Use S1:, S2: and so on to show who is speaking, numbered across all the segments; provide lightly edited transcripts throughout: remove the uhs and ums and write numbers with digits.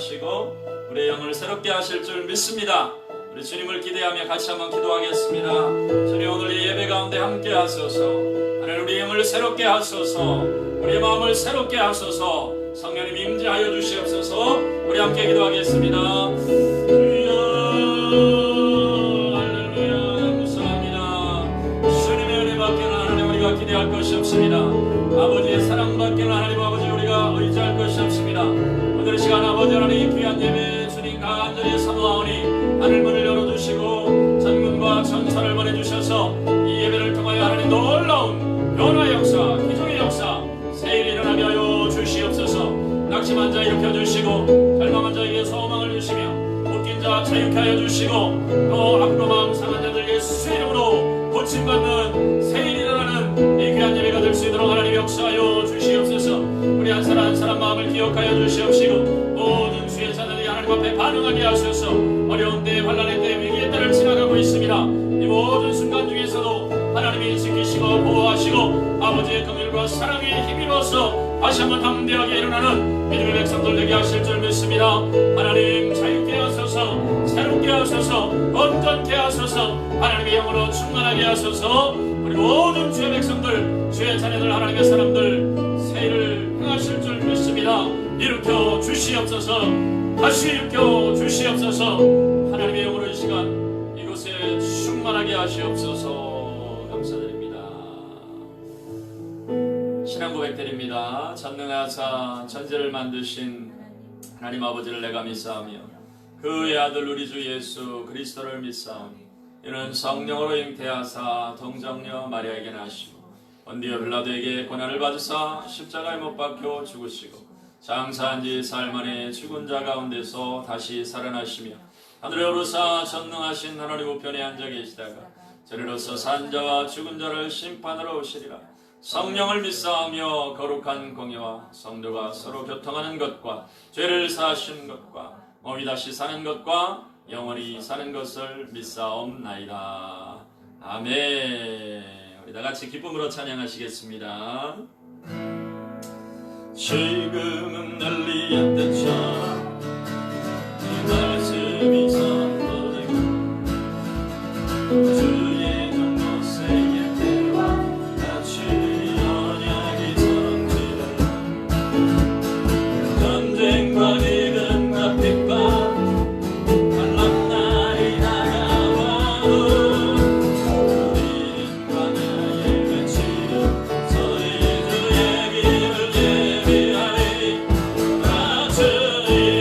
S1: 하시고 우리의 영을 새롭게 하실 줄 믿습니다. 우리 주님을 기대하며 같이 한번 기도하겠습니다. 주님, 오늘 이 예배 가운데 함께 하소서. 하나님, 우리 영을 새롭게 하소서. 우리의 마음을 새롭게 하소서. 성령님 임재하여 주시옵소서. 우리 함께 기도하겠습니다. 주여, 할렐루야, 감사합니다. 주님의 은혜밖에는 하나님 우리가 기대할 것이 없습니다. 아버지의 사랑밖에는 하나님 아버지 우리가 의지할 것이 없습니다. 오늘 시간 아버지 하나님 귀한 예배 주님 간절히 사모하오니 하늘 문을 열어주시고 전군과 전사를 보내주셔서 이 예배를 통하여 하나님 놀라운 변화의 역사, 기적의 역사, 새일이 일어나게 하여 주시옵소서. 낙심한 자 일으켜 주시고 절망한 자에게 소망을 주시며 묶인 자 자유케 하여 주시고 또 앞으로 마음 상한 자들 예수의 이름으로 고침받는 새일이 일어나는 이 귀한 예배가 될 수 있도록 하나님 역사하여 주시옵소서. 우리 한 사람 한 사람 마음을 기억하여 주시옵시고 모든 주의 자들이 하나님 앞에 반응하게 하소서. 어려운 때, 환난의 때, 위기의 때를 지나가고 있습니다. 이 모든 순간 중에서도 하나님이 지키시고 보호하시고 아버지의 긍휼과 사랑에 힘입어서 다시 한번 담대하게 일어나는 믿음의 백성들 되게 하실 줄 믿습니다. 하나님 자유케 하소서, 새롭게 하소서, 온전케 하소서, 하나님의 영으로 충만하게 하소서. 우리 모든 주의 백성들, 주의 자녀들, 하나님의 사람들 새해를 행하실 줄 믿습니다. 일으켜 주시옵소서. 다시 일으켜 주시옵소서. 하나님의 영으로 이 시간 이곳에 충만하게 하시옵소서. 감사드립니다. 신앙 고백드립니다. 전능하사 천지를 만드신 하나님 아버지를 내가 믿사오며 그의 아들 우리 주 예수 그리스도를 믿사오니 이는 성령으로 잉태하사 동정녀 마리아에게 나시고 본디오 빌라도에게 고난을 받으사 십자가에 못 박혀 죽으시고 장사한 지 사흘 만에 죽은 자 가운데서 다시 살아나시며 하늘에 오르사 전능하신 하나님 우편에 앉아 계시다가 저리로서 산 자와 죽은 자를 심판하러 오시리라. 성령을 믿사오며 거룩한 공예와 성도가 서로 교통하는 것과 죄를 사하시는 것과 몸이 다시 사는 것과 영원히 사는 것을 믿사옵나이다. 아멘. 우리 다같이 기쁨으로 찬양하시겠습니다. 지금은 엘리야 때처럼 이 말씀이 선포되고 주의 정보세의 때와 같이 언약이 성취되고 전쟁과 기근과 핍박 환난 날이 다가와도 우리는 광야에 외치며 서리 주의 길을 예비하리. 나 주의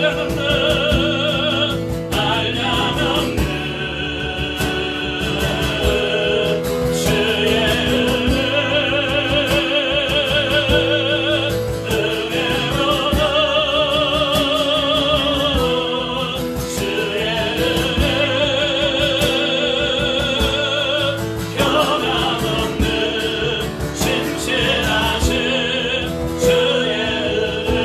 S1: 한량없는 한량없는 주의 은혜로도 주의 변함없는 신실하신 주의 은혜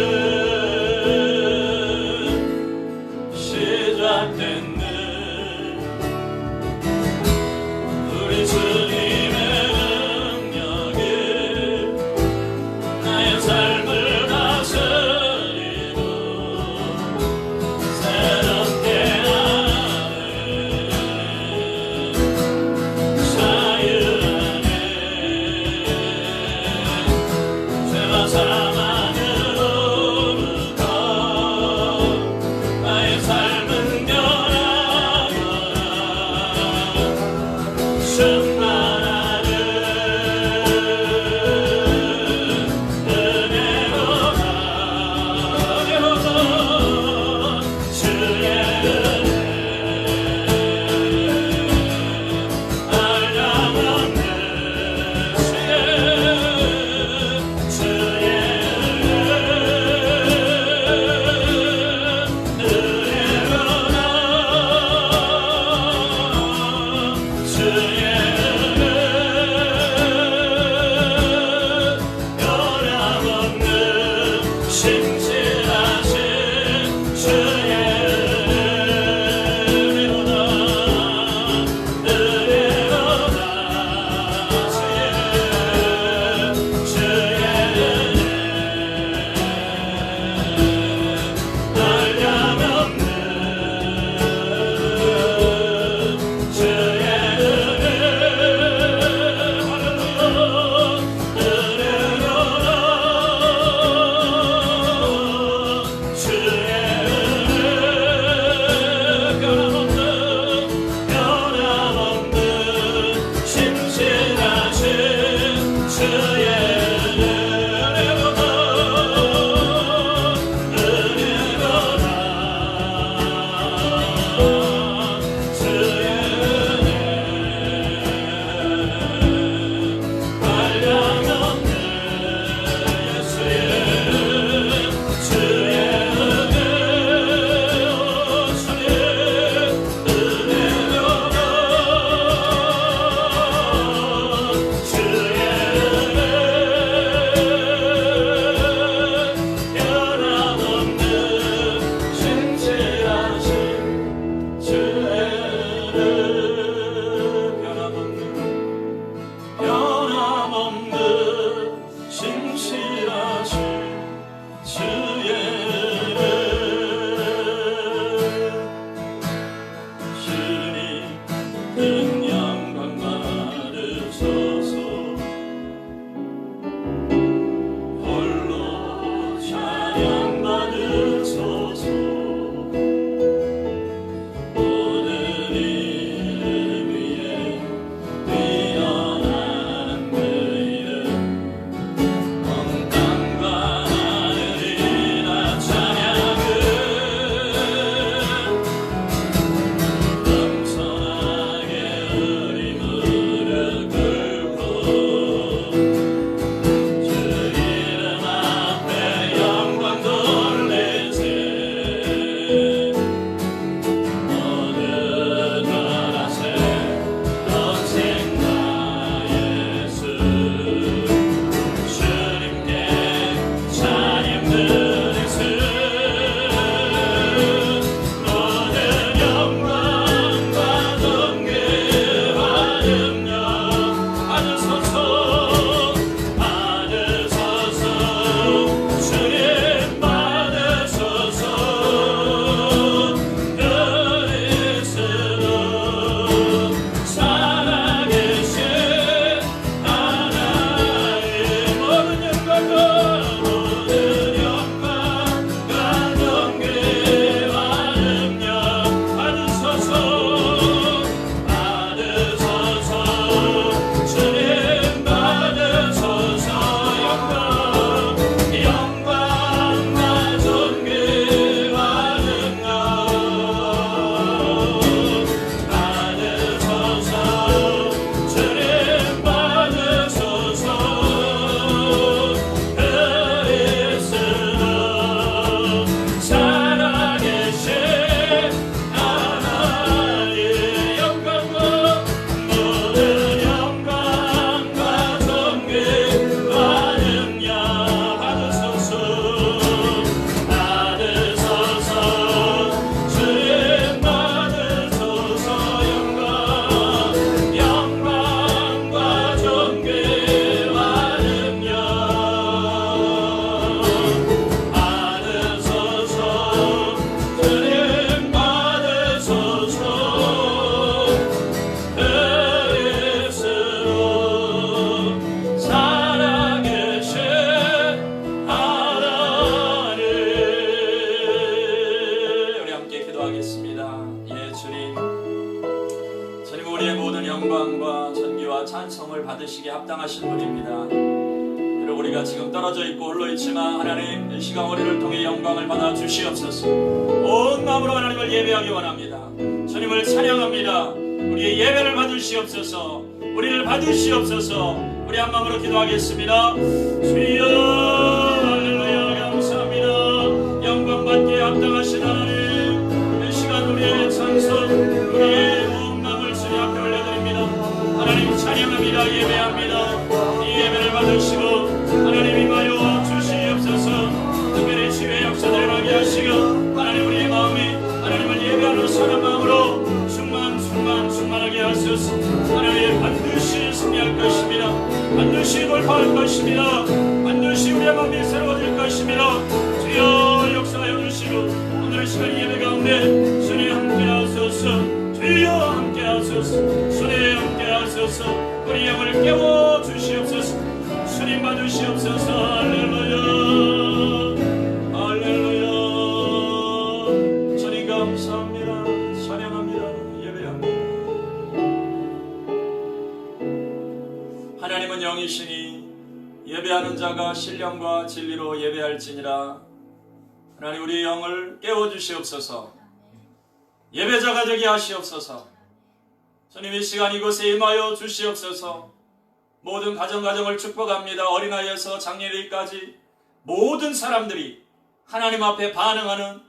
S1: 기도하겠습니다. 예, 주님, 주님 우리의 모든 영광과 존귀와 찬송을 받으시기에 합당하신 분입니다. 비록 우리가 지금 떨어져 있고 홀로 있지만 하나님, 이 시간 우리를 통해 영광을 받아 주시옵소서. 온 마음으로 하나님을 예배하기 원합니다. 주님을 찬양합니다. 우리의 예배를 받으시옵소서. 우리를 받으시옵소서. 우리 한 마음으로 기도하겠습니다. 주여, 할렐루야, 감사합니다. 영광 받기에 합당하신 하나님, 이 시간 우리의 찬송, 우리의 온 마음을 주님 앞에 올려드립니다. 하나님 찬양합니다. 예배합니다. 이 예배를 받으시고 하나님 임하여 주시옵소서. 특별히 치유의 역사를 일어나게 하시고 하나님 우리의 마음이 하나님을 예배하는 선한 마음으로 충만하게 하소서. 하나님 반드시 승리할 것입니다. 반드시 돌파할 것입니다. 반드시 우리의 마음이 새로워질 것입니다. 주여 역사하여 주시고 오늘의 시간 예배 가운데 주님 함께 하소서. 주여 함께 하소서. 주님 함께 하소서. 우리 영을 깨워 주시옵소서. 주님 받으시옵소서. 할렐루야, 할렐루야. 주님 감사합니다. 찬양합니다. 예배합니다. 하나님은 영이시니 예배하는 자가 신령과 진리로 예배할지니라. 하나님 우리 영을 깨워주시옵소서. 예배자가 되게 하시옵소서. 주님 이 시간 이곳에 임하여 주시옵소서. 모든 가정을 축복합니다. 어린아이에서 장례일까지 모든 사람들이 하나님 앞에 반응하는,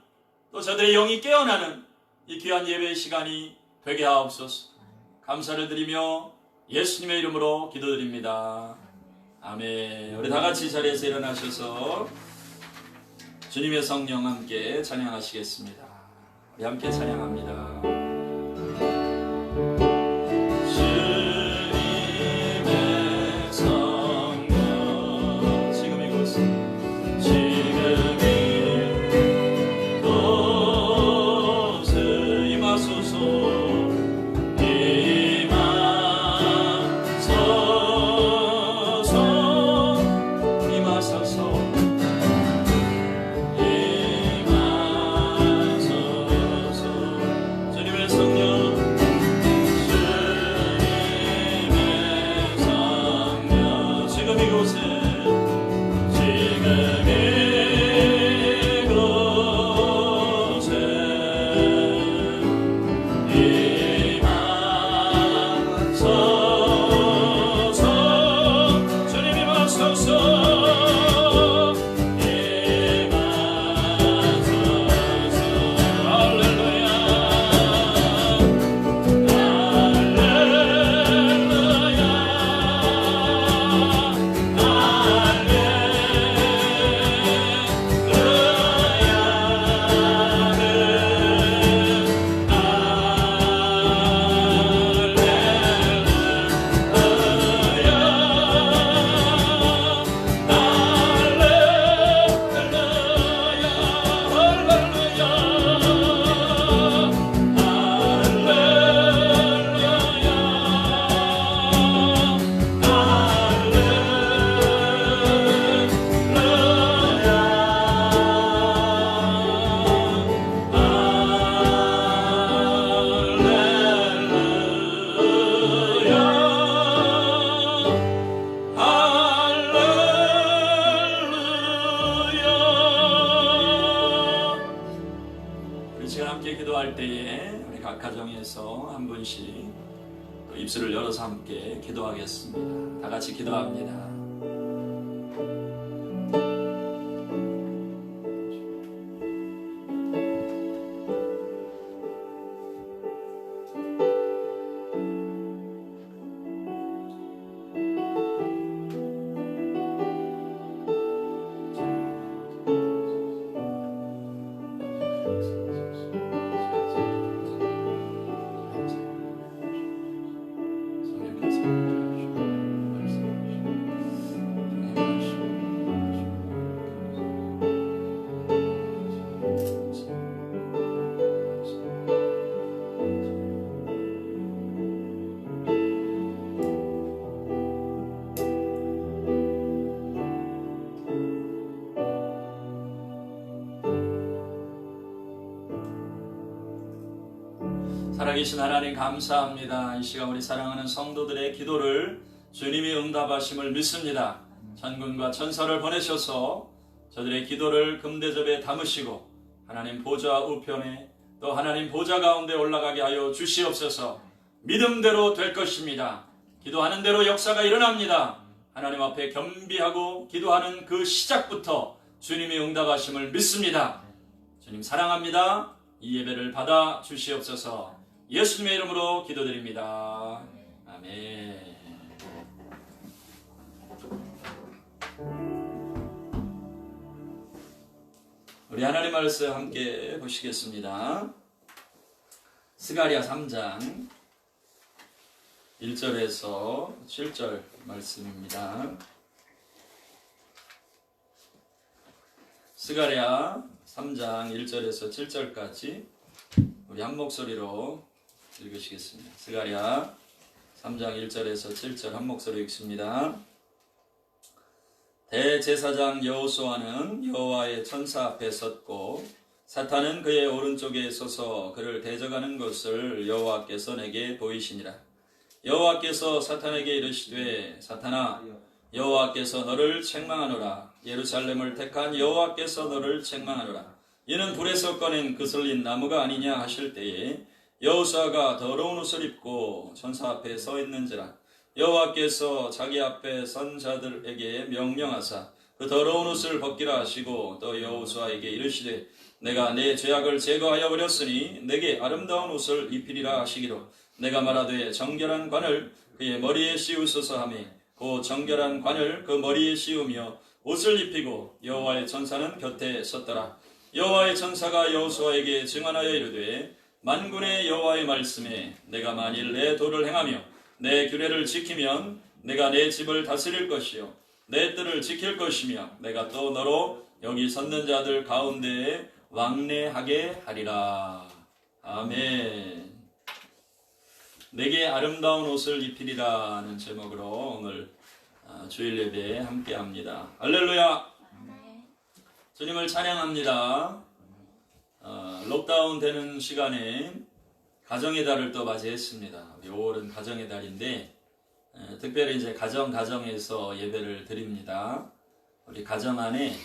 S1: 또 저들의 영이 깨어나는 이 귀한 예배의 시간이 되게 하옵소서. 감사를 드리며 예수님의 이름으로 기도드립니다. 아멘. 우리 다같이 자리에서 일어나셔서 주님의 성령 함께 찬양하시겠습니다. 우리 함께 찬양합니다. 한 분씩 또 입술을 열어서 함께 기도하겠습니다. 다 같이 기도합니다. 살아계신 하나님 감사합니다. 이 시간 우리 사랑하는 성도들의 기도를 주님이 응답하심을 믿습니다. 천군과 천사를 보내셔서 저들의 기도를 금대접에 담으시고 하나님 보좌 우편에 또 하나님 보좌 가운데 올라가게 하여 주시옵소서. 믿음대로 될 것입니다. 기도하는 대로 역사가 일어납니다. 하나님 앞에 겸비하고 기도하는 그 시작부터 주님이 응답하심을 믿습니다. 주님 사랑합니다. 이 예배를 받아 주시옵소서. 예수님의 이름으로 기도드립니다. 아멘. 우리 하나님 말씀 함께 보시겠습니다. 스가랴 3장 1절에서 7절 말씀입니다. 스가랴 3장 1절에서 7절까지 우리 한 목소리로 읽으시겠습니다. 스가랴 3장 1절에서 7절 한 목소리 읽습니다. 대제사장 여호수아는 여호와의 천사 앞에 섰고 사탄은 그의 오른쪽에 서서 그를 대적하는 것을 여호와께서 내게 보이시니라. 여호와께서 사탄에게 이르시되 사탄아 여호와께서 너를 책망하노라. 예루살렘을 택한 여호와께서 너를 책망하노라. 이는 불에서 꺼낸 그슬린 나무가 아니냐 하실 때에 여호수아가 더러운 옷을 입고 천사 앞에 서 있는지라. 여호와께서 자기 앞에 선 자들에게 명령하사 그 더러운 옷을 벗기라 하시고 또 여호수아에게 이르시되 내가 내 죄악을 제거하여 버렸으니 내게 아름다운 옷을 입히리라 하시기로 내가 말하되 정결한 관을 그의 머리에 씌우소서 하며 그 정결한 관을 그 머리에 씌우며 옷을 입히고 여호와의 천사는 곁에 섰더라. 여호와의 천사가 여호수아에게 증언하여 이르되 만군의 여호와의 말씀에 내가 만일 내 도를 행하며 내 규례를 지키면 내가 내 집을 다스릴 것이요 내 뜰을 지킬 것이며 내가 또 너로 여기 섰는 자들 가운데에 왕래하게 하리라. 아멘. 내게 아름다운 옷을 입히리라는 제목으로 오늘 주일 예배에 함께합니다. 할렐루야. 주님을 찬양합니다. 록다운 되는 시간에 가정의 달을 또 맞이했습니다. 5월은 가정의 달인데 특별히 이제 가정에서 예배를 드립니다. 우리 가정 안에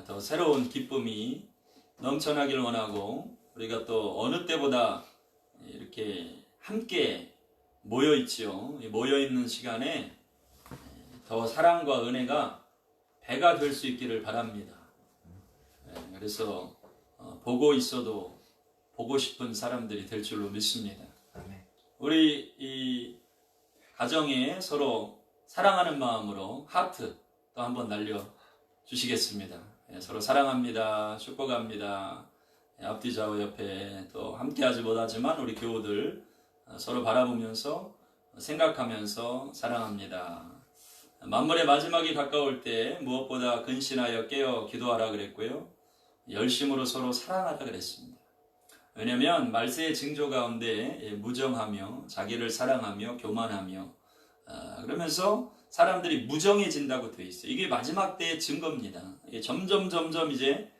S1: 더 새로운 기쁨이 넘쳐나길 원하고 우리가 또 어느 때보다 이렇게 함께 모여있지요. 모여있는 시간에 더 사랑과 은혜가 배가 될 수 있기를 바랍니다. 그래서 보고 있어도 보고 싶은 사람들이 될 줄로 믿습니다. 우리 이 가정에 서로 사랑하는 마음으로 하트 또 한번 날려주시겠습니다. 서로 사랑합니다. 축복합니다. 앞뒤 좌우 옆에 또 함께하지 못하지만 우리 교우들 서로 바라보면서 생각하면서 사랑합니다. 만물의 마지막이 가까울 때 무엇보다 근신하여 깨어 기도하라 그랬고요. 열심으로 서로 사랑하라 그랬습니다. 왜냐하면 말세의 징조 가운데 무정하며 자기를 사랑하며 교만하며 그러면서 사람들이 무정해진다고 되어 있어요. 이게 마지막 때의 증거입니다. 이게 점점 이제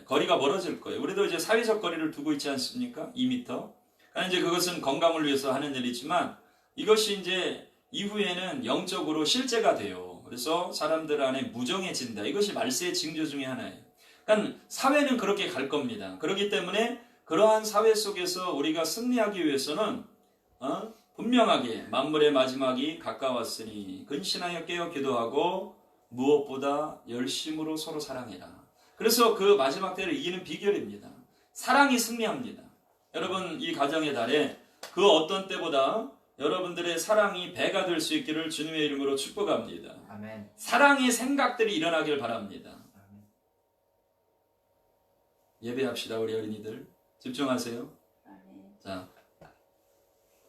S1: 거리가 멀어질 거예요. 우리도 이제 사회적 거리를 두고 있지 않습니까? 2m. 그러니까 이제 그것은 건강을 위해서 하는 일이지만 이것이 이제 이후에는 영적으로 실제가 돼요. 그래서 사람들 안에 무정해진다. 이것이 말세의 징조 중에 하나예요. 그러니까 사회는 그렇게 갈 겁니다. 그렇기 때문에 그러한 사회 속에서 우리가 승리하기 위해서는 분명하게 만물의 마지막이 가까웠으니 근신하여 깨어 기도하고 무엇보다 열심으로 서로 사랑해라. 그래서 그 마지막 때를 이기는 비결입니다. 사랑이 승리합니다. 여러분 이 가정의 달에 그 어떤 때보다 여러분들의 사랑이 배가 될 수 있기를 주님의 이름으로 축복합니다. 아멘. 사랑의 생각들이 일어나길 바랍니다. 아멘. 예배합시다. 우리 어린이들 집중하세요. 아멘. 자,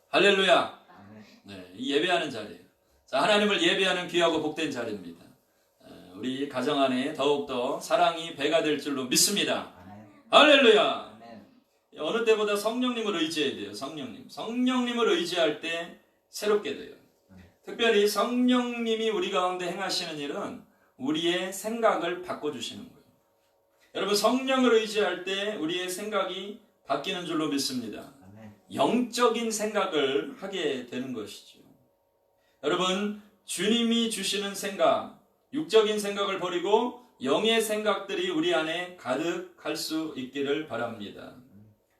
S1: 할렐루야. 아멘. 네, 이 예배하는 자리예요. 자, 하나님을 예배하는 귀하고 복된 자리입니다. 우리 가정 안에 더욱더 사랑이 배가 될 줄로 믿습니다. 아멘. 할렐루야. 어느 때보다 성령님을 의지해야 돼요. 성령님을 의지할 때 새롭게 돼요. 특별히 성령님이 우리 가운데 행하시는 일은 우리의 생각을 바꿔주시는 거예요. 여러분 성령을 의지할 때 우리의 생각이 바뀌는 줄로 믿습니다. 영적인 생각을 하게 되는 것이죠. 여러분, 주님이 주시는 생각, 육적인 생각을 버리고 영의 생각들이 우리 안에 가득할 수 있기를 바랍니다.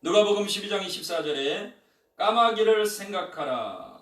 S1: 누가복음 12장 24절에 까마귀를 생각하라.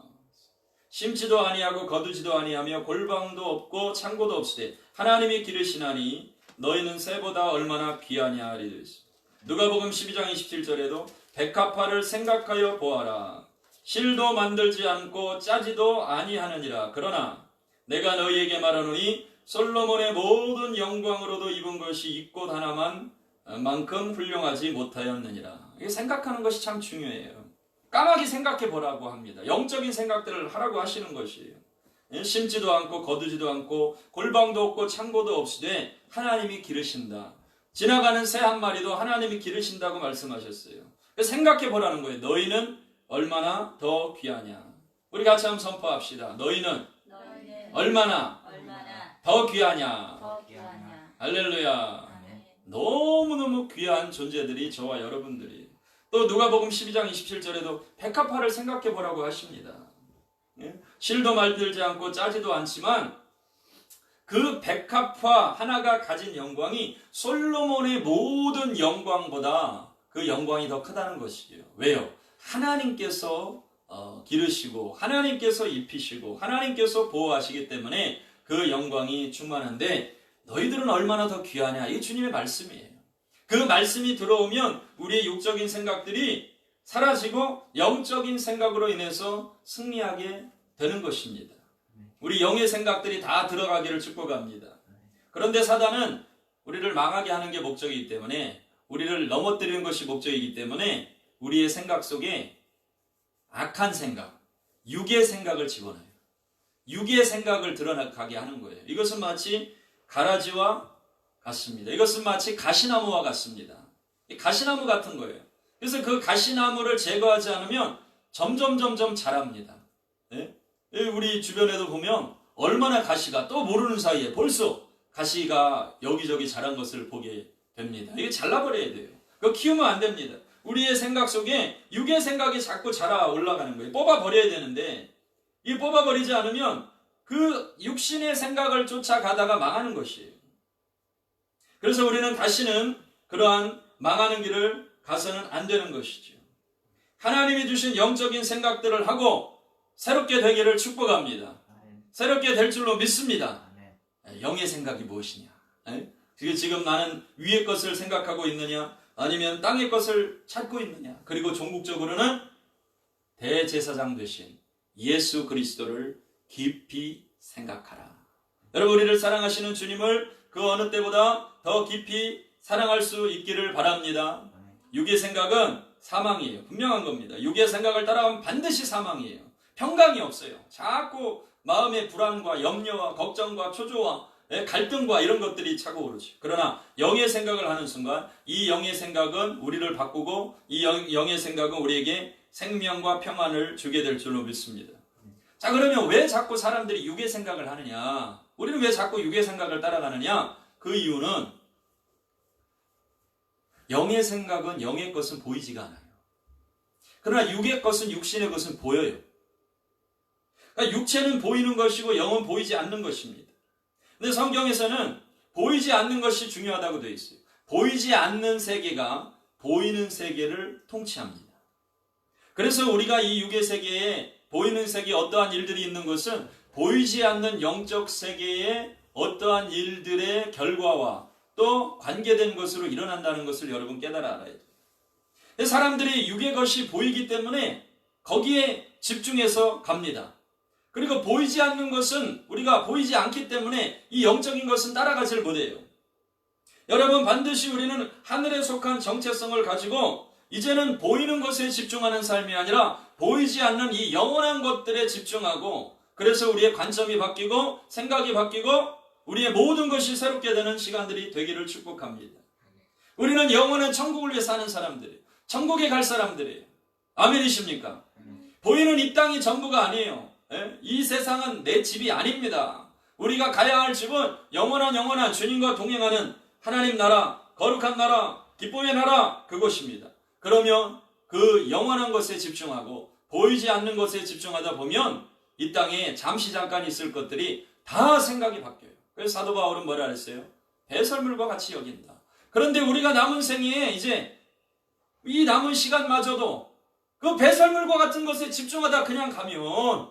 S1: 심지도 아니하고 거두지도 아니하며 골방도 없고 창고도 없으되 하나님이 기르시나니 너희는 새보다 얼마나 귀하냐 하리 되어 있습니다. 누가복음 12장 27절에도 백합화를 생각하여 보아라. 실도 만들지 않고 짜지도 아니하느니라. 그러나 내가 너희에게 말하노니 솔로몬의 모든 영광으로도 입은 것이 이 꽃 하나만 만큼 훌륭하지 못하였느니라. 이게 생각하는 것이 참 중요해요. 까마귀 생각해 보라고 합니다. 영적인 생각들을 하라고 하시는 것이에요. 심지도 않고 거두지도 않고 골방도 없고 창고도 없으되 하나님이 기르신다. 지나가는 새 한 마리도 하나님이 기르신다고 말씀하셨어요. 생각해 보라는 거예요. 너희는 얼마나 더 귀하냐. 우리 같이 한번 선포합시다. 너희는 얼마나 더 귀하냐. 할렐루야. 너무너무 귀한 존재들이 저와 여러분들이. 또 누가복음 12장 27절에도 백합화를 생각해 보라고 하십니다. 실도 말들지 않고 짜지도 않지만 그 백합화 하나가 가진 영광이 솔로몬의 모든 영광보다 그 영광이 더 크다는 것이에요. 왜요? 하나님께서 기르시고 하나님께서 입히시고 하나님께서 보호하시기 때문에 그 영광이 충만한데 너희들은 얼마나 더 귀하냐. 이게 주님의 말씀이에요. 그 말씀이 들어오면 우리의 육적인 생각들이 사라지고 영적인 생각으로 인해서 승리하게 되는 것입니다. 우리 영의 생각들이 다 들어가기를 축복합니다. 그런데 사단은 우리를 망하게 하는 게 목적이기 때문에, 우리를 넘어뜨리는 것이 목적이기 때문에 우리의 생각 속에 악한 생각, 육의 생각을 집어넣어요. 육의 생각을 드러나게 하는 거예요. 이것은 마치 가라지와 같습니다. 이것은 마치 가시나무와 같습니다. 가시나무 같은 거예요. 그래서 그 가시나무를 제거하지 않으면 점점 자랍니다. 네? 우리 주변에도 보면 얼마나 가시가, 또 모르는 사이에 벌써 가시가 여기저기 자란 것을 보게 됩니다. 이게 잘라버려야 돼요. 그거 키우면 안 됩니다. 우리의 생각 속에 육의 생각이 자꾸 자라 올라가는 거예요. 뽑아버려야 되는데 이 뽑아버리지 않으면 그 육신의 생각을 쫓아가다가 망하는 것이에요. 그래서 우리는 다시는 그러한 망하는 길을 가서는 안 되는 것이죠. 하나님이 주신 영적인 생각들을 하고 새롭게 되기를 축복합니다. 새롭게 될 줄로 믿습니다. 영의 생각이 무엇이냐? 지금 나는 위의 것을 생각하고 있느냐? 아니면 땅의 것을 찾고 있느냐? 그리고 종국적으로는 대제사장 되신 예수 그리스도를 깊이 생각하라. 여러분, 우리를 사랑하시는 주님을 그 어느 때보다 더 깊이 사랑할 수 있기를 바랍니다. 육의 생각은 사망이에요. 분명한 겁니다. 육의 생각을 따라가면 반드시 사망이에요. 평강이 없어요. 자꾸 마음의 불안과 염려와 걱정과 초조와 갈등과 이런 것들이 차고 오르죠. 그러나 영의 생각을 하는 순간 이 영의 생각은 우리를 바꾸고 이 영의 생각은 우리에게 생명과 평안을 주게 될 줄로 믿습니다. 자, 그러면 왜 자꾸 사람들이 육의 생각을 하느냐? 우리는 왜 자꾸 육의 생각을 따라가느냐? 그 이유는 영의 생각은 영의 것은 보이지가 않아요. 그러나 육의 것은 육신의 것은 보여요. 그러니까 육체는 보이는 것이고 영은 보이지 않는 것입니다. 근데 성경에서는 보이지 않는 것이 중요하다고 되어 있어요. 보이지 않는 세계가 보이는 세계를 통치합니다. 그래서 우리가 이 육의 세계에 보이는 세계에 어떠한 일들이 있는 것은 보이지 않는 영적 세계에 어떠한 일들의 결과와 또 관계된 것으로 일어난다는 것을 여러분 깨달아 알아야 돼요. 사람들이 육의 것이 보이기 때문에 거기에 집중해서 갑니다. 그리고 보이지 않는 것은 우리가 보이지 않기 때문에 이 영적인 것은 따라가지를 못해요. 여러분, 반드시 우리는 하늘에 속한 정체성을 가지고 이제는 보이는 것에 집중하는 삶이 아니라 보이지 않는 이 영원한 것들에 집중하고, 그래서 우리의 관점이 바뀌고 생각이 바뀌고 우리의 모든 것이 새롭게 되는 시간들이 되기를 축복합니다. 우리는 영원한 천국을 위해 사는 사람들이에요. 천국에 갈 사람들이에요. 아멘이십니까? 보이는 이 땅이 전부가 아니에요. 이 세상은 내 집이 아닙니다. 우리가 가야 할 집은 영원한 주님과 동행하는 하나님 나라, 거룩한 나라, 기쁨의 나라, 그곳입니다. 그러면 그 영원한 것에 집중하고 보이지 않는 것에 집중하다 보면 이 땅에 잠시 잠깐 있을 것들이 다 생각이 바뀌어요. 그래서 사도 바울은 뭐라 그랬어요? 배설물과 같이 여긴다. 그런데 우리가 남은 생에 이제 이 남은 시간마저도 그 배설물과 같은 것에 집중하다 그냥 가면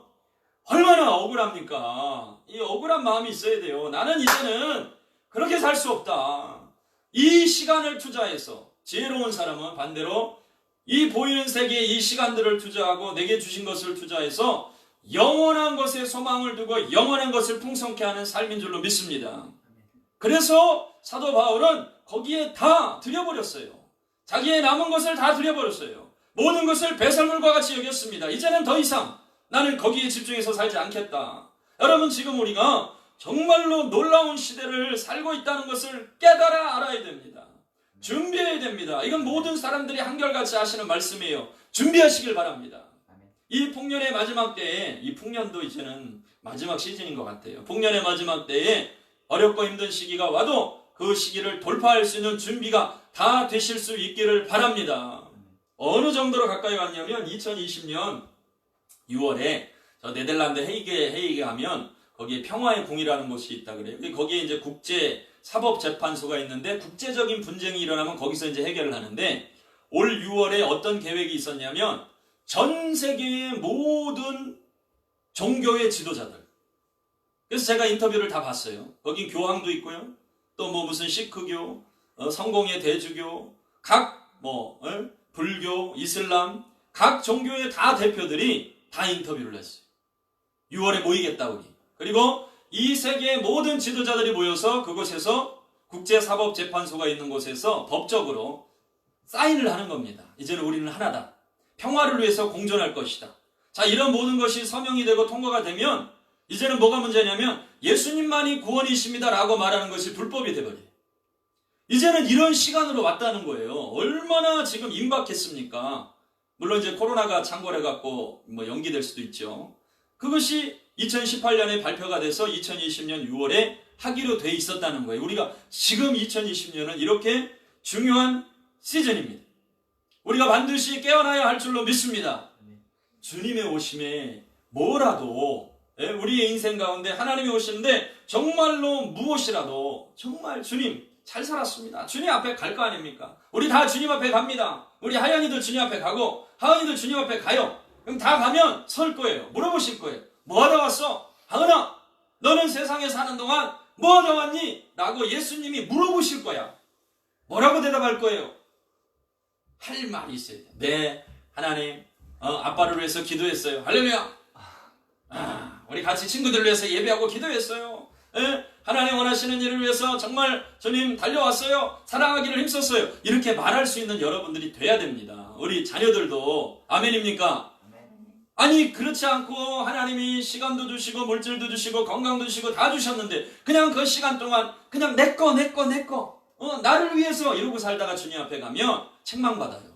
S1: 얼마나 억울합니까? 이 억울한 마음이 있어야 돼요. 나는 이제는 그렇게 살 수 없다. 이 시간을 투자해서 지혜로운 사람은 반대로 이 보이는 세계에 이 시간들을 투자하고 내게 주신 것을 투자해서 영원한 것에 소망을 두고 영원한 것을 풍성케 하는 삶인 줄로 믿습니다. 그래서 사도 바울은 거기에 다 들여버렸어요. 자기의 남은 것을 다 들여버렸어요. 모든 것을 배설물과 같이 여겼습니다. 이제는 더 이상 나는 거기에 집중해서 살지 않겠다. 여러분, 지금 우리가 정말로 놀라운 시대를 살고 있다는 것을 깨달아 알아야 됩니다. 준비해야 됩니다. 이건 모든 사람들이 한결같이 하시는 말씀이에요. 준비하시길 바랍니다. 이 풍년의 마지막 때에, 이 풍년도 이제는 마지막 시즌인 것 같아요. 풍년의 마지막 때에 어렵고 힘든 시기가 와도 그 시기를 돌파할 수 있는 준비가 다 되실 수 있기를 바랍니다. 어느 정도로 가까이 왔냐면 2020년 6월에 저 네덜란드 헤이게 하면 거기에 평화의 궁이라는 곳이 있다 그래요. 거기에 이제 국제 사법재판소가 있는데 국제적인 분쟁이 일어나면 거기서 이제 해결을 하는데 올 6월에 어떤 계획이 있었냐면 전 세계의 모든 종교의 지도자들. 그래서 제가 인터뷰를 다 봤어요. 거긴 교황도 있고요. 또 뭐 무슨 시크교, 성공의 대주교, 각 불교, 이슬람, 각 종교의 다 대표들이 다 인터뷰를 했어요. 6월에 모이겠다 우리. 그리고 이 세계의 모든 지도자들이 모여서 그곳에서 국제사법재판소가 있는 곳에서 법적으로 사인을 하는 겁니다. 이제는 우리는 하나다. 평화를 위해서 공존할 것이다. 자, 이런 모든 것이 서명이 되고 통과가 되면 이제는 뭐가 문제냐면 예수님만이 구원이십니다 라고 말하는 것이 불법이 돼버려요. 이제는 이런 시간으로 왔다는 거예요. 얼마나 지금 임박했습니까? 물론 이제 코로나가 창궐해갖고 뭐 연기될 수도 있죠. 그것이 2018년에 발표가 돼서 2020년 6월에 하기로 돼 있었다는 거예요. 우리가 지금 2020년은 이렇게 중요한 시즌입니다. 우리가 반드시 깨어나야 할 줄로 믿습니다. 주님의 오심에 뭐라도 우리의 인생 가운데 하나님이 오시는데 정말로 무엇이라도 정말 주님 잘 살았습니다. 주님 앞에 갈 거 아닙니까? 우리 다 주님 앞에 갑니다. 우리 하연이도 주님 앞에 가고 하은이도 주님 앞에 가요. 그럼 다 가면 설 거예요. 물어보실 거예요. 뭐 하다 왔어? 하은아, 너는 세상에 사는 동안 뭐 하다 왔니? 라고 예수님이 물어보실 거야. 뭐라고 대답할 거예요? 할 말이 있어야 돼. 네, 하나님, 아빠를 위해서 기도했어요. 할렐루야. 우리 같이 친구들을 위해서 예배하고 기도했어요. 하나님 원하시는 일을 위해서 정말 주님 달려왔어요. 사랑하기를 힘썼어요. 이렇게 말할 수 있는 여러분들이 돼야 됩니다. 우리 자녀들도 아멘입니까? 아니 그렇지 않고 하나님이 시간도 주시고 물질도 주시고 건강도 주시고 다 주셨는데 그냥 그 시간 동안 그냥 내꺼 나를 위해서 이러고 살다가 주님 앞에 가면 책망받아요.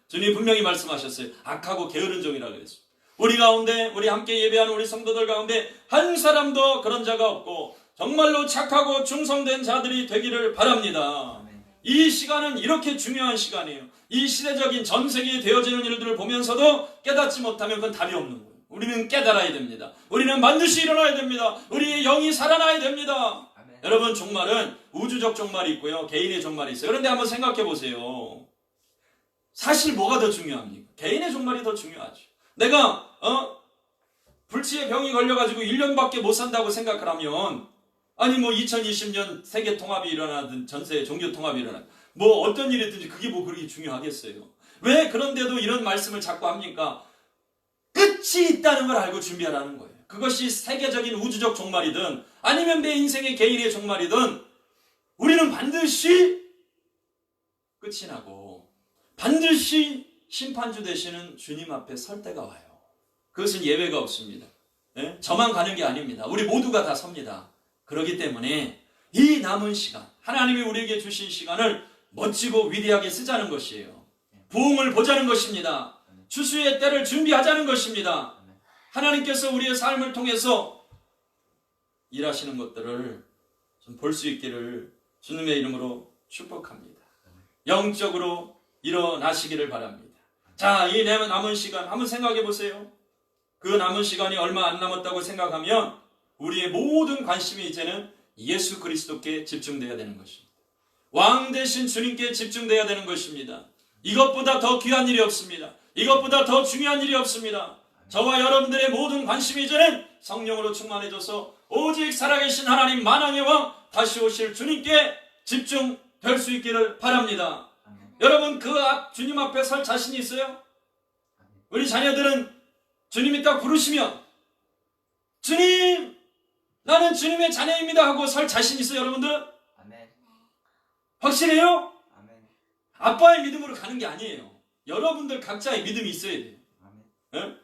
S1: 주님 분명히 말씀하셨어요. 악하고 게으른 종이라고 그랬어요. 우리 가운데 우리 함께 예배하는 우리 성도들 가운데 한 사람도 그런 자가 없고 정말로 착하고 충성된 자들이 되기를 바랍니다. 이 시간은 이렇게 중요한 시간이에요. 이 시대적인 전 세계에 되어지는 일들을 보면서도 깨닫지 못하면 그건 답이 없는 거예요. 우리는 깨달아야 됩니다. 우리는 반드시 일어나야 됩니다. 우리의 영이 살아나야 됩니다. 아멘. 여러분, 종말은 우주적 종말이 있고요, 개인의 종말이 있어요. 그런데 한번 생각해 보세요. 사실 뭐가 더 중요합니까? 개인의 종말이 더 중요하죠. 내가 불치의 병이 걸려가지고 1년밖에 못 산다고 생각을 하면 아니 뭐 2020년 세계 통합이 일어나든 전세 종교 통합이 일어나든 뭐 어떤 일이든지 그게 뭐 그렇게 중요하겠어요. 왜 그런데도 이런 말씀을 자꾸 합니까? 끝이 있다는 걸 알고 준비하라는 거예요. 그것이 세계적인 우주적 종말이든 아니면 내 인생의 개인의 종말이든 우리는 반드시 끝이 나고 반드시 심판주 되시는 주님 앞에 설 때가 와요. 그것은 예외가 없습니다. 저만 가는 게 아닙니다. 우리 모두가 다 섭니다. 그렇기 때문에 이 남은 시간, 하나님이 우리에게 주신 시간을 멋지고 위대하게 쓰자는 것이에요. 부흥을 보자는 것입니다. 추수의 때를 준비하자는 것입니다. 하나님께서 우리의 삶을 통해서 일하시는 것들을 좀 볼 수 있기를 주님의 이름으로 축복합니다. 영적으로 일어나시기를 바랍니다. 자, 이 남은 시간 한번 생각해 보세요. 그 남은 시간이 얼마 안 남았다고 생각하면 우리의 모든 관심이 이제는 예수 그리스도께 집중되어야 되는 것입니다. 왕 대신 주님께 집중되어야 되는 것입니다. 이것보다 더 귀한 일이 없습니다. 이것보다 더 중요한 일이 없습니다. 저와 여러분들의 모든 관심이 이제는 성령으로 충만해져서 오직 살아계신 하나님 만왕의 왕 다시 오실 주님께 집중될 수 있기를 바랍니다. 여러분 그 주님 앞에 설 자신이 있어요? 우리 자녀들은 주님이 딱 부르시면 주님 나는 주님의 자녀입니다 하고 설 자신 있어요 여러분들?
S2: 아멘.
S1: 확실해요?
S2: 아멘.
S1: 아빠의 믿음으로 가는 게 아니에요. 여러분들 각자의 믿음이 있어야 돼요. 네?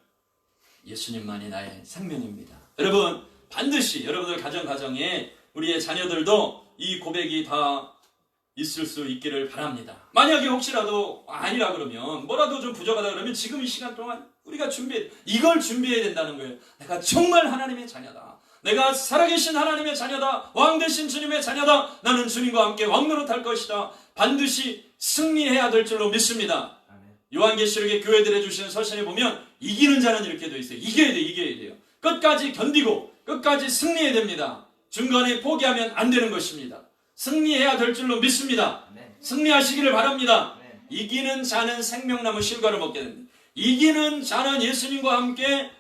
S1: 예수님만이 나의 생명입니다. 여러분 반드시 여러분들 가정에 우리의 자녀들도 이 고백이 다 있을 수 있기를 바랍니다. 만약에 혹시라도 아니라 그러면 뭐라도 좀 부족하다 그러면 지금 이 시간 동안 우리가 이걸 준비해야 된다는 거예요. 내가 정말 하나님의 자녀다. 내가 살아계신 하나님의 자녀다. 왕 되신 주님의 자녀다. 나는 주님과 함께 왕노릇할 것이다. 반드시 승리해야 될 줄로 믿습니다. 요한계시록의 교회들에 주시는 서신에 보면 이기는 자는 이렇게 되어 있어요. 이겨야 돼요. 끝까지 견디고 끝까지 승리해야 됩니다. 중간에 포기하면 안 되는 것입니다. 승리해야 될 줄로 믿습니다. 승리하시기를 바랍니다. 이기는 자는 생명나무 실과를 먹게 됩니다. 이기는 자는 예수님과 함께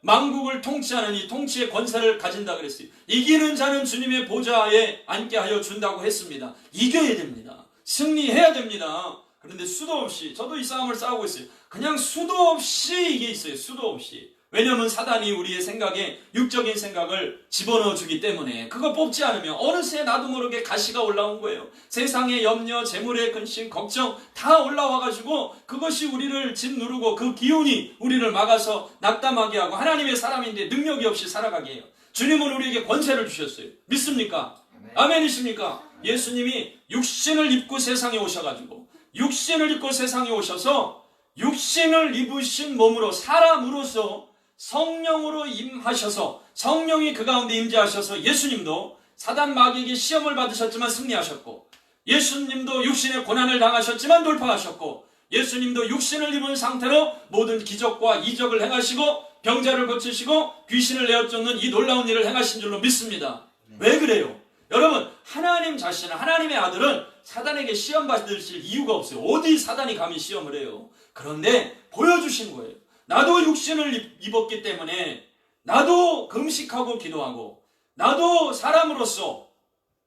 S1: 만국을 통치하는 이 통치의 권세를 가진다 그랬어요. 이기는 자는 주님의 보좌에 앉게 하여 준다고 했습니다. 이겨야 됩니다. 승리해야 됩니다. 그런데 수도 없이 저도 이 싸움을 싸우고 있어요. 그냥 수도 없이 이게 있어요. 수도 없이. 왜냐하면 사단이 우리의 생각에 육적인 생각을 집어넣어 주기 때문에 그거 뽑지 않으면 어느새 나도 모르게 가시가 올라온 거예요. 세상의 염려, 재물의 근심, 걱정 다 올라와가지고 그것이 우리를 짓누르고 그 기운이 우리를 막아서 낙담하게 하고 하나님의 사람인데 능력이 없이 살아가게 해요. 주님은 우리에게 권세를 주셨어요. 믿습니까? 아멘이십니까? 예수님이 육신을 입고 세상에 오셔가지고 육신을 입고 세상에 오셔서 육신을 입으신 몸으로 사람으로서 성령으로 임하셔서 성령이 그 가운데 임재하셔서 예수님도 사단 마귀에게 시험을 받으셨지만 승리하셨고 예수님도 육신의 고난을 당하셨지만 돌파하셨고 예수님도 육신을 입은 상태로 모든 기적과 이적을 행하시고 병자를 고치시고 귀신을 내어쫓는 이 놀라운 일을 행하신 줄로 믿습니다. 왜 그래요? 여러분 하나님 자신은 하나님의 아들은 사단에게 시험 받으실 이유가 없어요. 어디 사단이 감히 시험을 해요. 그런데 보여주신 거예요. 나도 육신을 입었기 때문에 나도 금식하고 기도하고 나도 사람으로서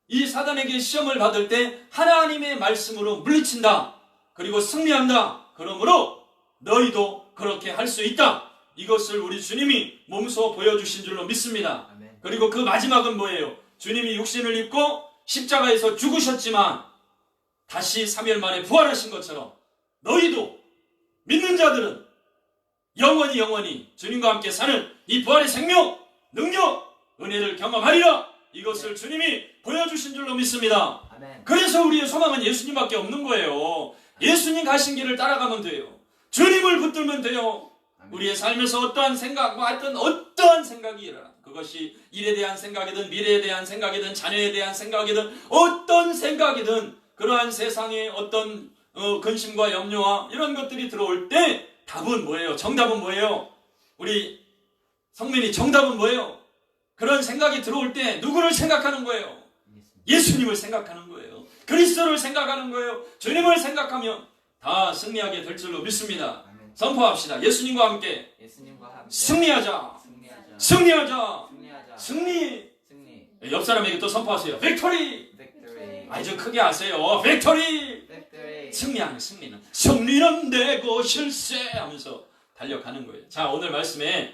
S1: 이 사단에게 시험을 받을 때 하나님의 말씀으로 물리친다. 그리고 승리한다. 그러므로 너희도 그렇게 할 수 있다. 이것을 우리 주님이 몸소 보여주신 줄로 믿습니다. 그리고 그 마지막은 뭐예요? 주님이 육신을 입고 십자가에서 죽으셨지만 다시 3일 만에 부활하신 것처럼 너희도 믿는 자들은 영원히 주님과 함께 사는 이 부활의 생명, 능력, 은혜를 경험하리라. 이것을 주님이 보여주신 줄로 믿습니다. 아멘. 그래서 우리의 소망은 예수님밖에 없는 거예요. 예수님 가신 길을 따라가면 돼요. 주님을 붙들면 돼요. 아멘. 우리의 삶에서 어떠한 생각과 하여튼 어떠한 생각이 일어나 그것이 일에 대한 생각이든 미래에 대한 생각이든 자녀에 대한 생각이든 어떤 생각이든 그러한 세상의 어떤 근심과 염려와 이런 것들이 들어올 때 답은 뭐예요? 정답은 뭐예요? 우리 성민이 정답은 뭐예요? 그런 생각이 들어올 때 누구를 생각하는 거예요? 예수님을 생각하는 거예요. 그리스도를 생각하는 거예요. 주님을 생각하면 다 승리하게 될 줄로 믿습니다. 선포합시다. 예수님과 함께 승리하자. 승리. 옆 사람에게 또 선포하세요. 빅토리. 아주 크게 하세요. 빅토리. 승리는 되고 실세 하면서 달려가는 거예요. 자, 오늘 말씀에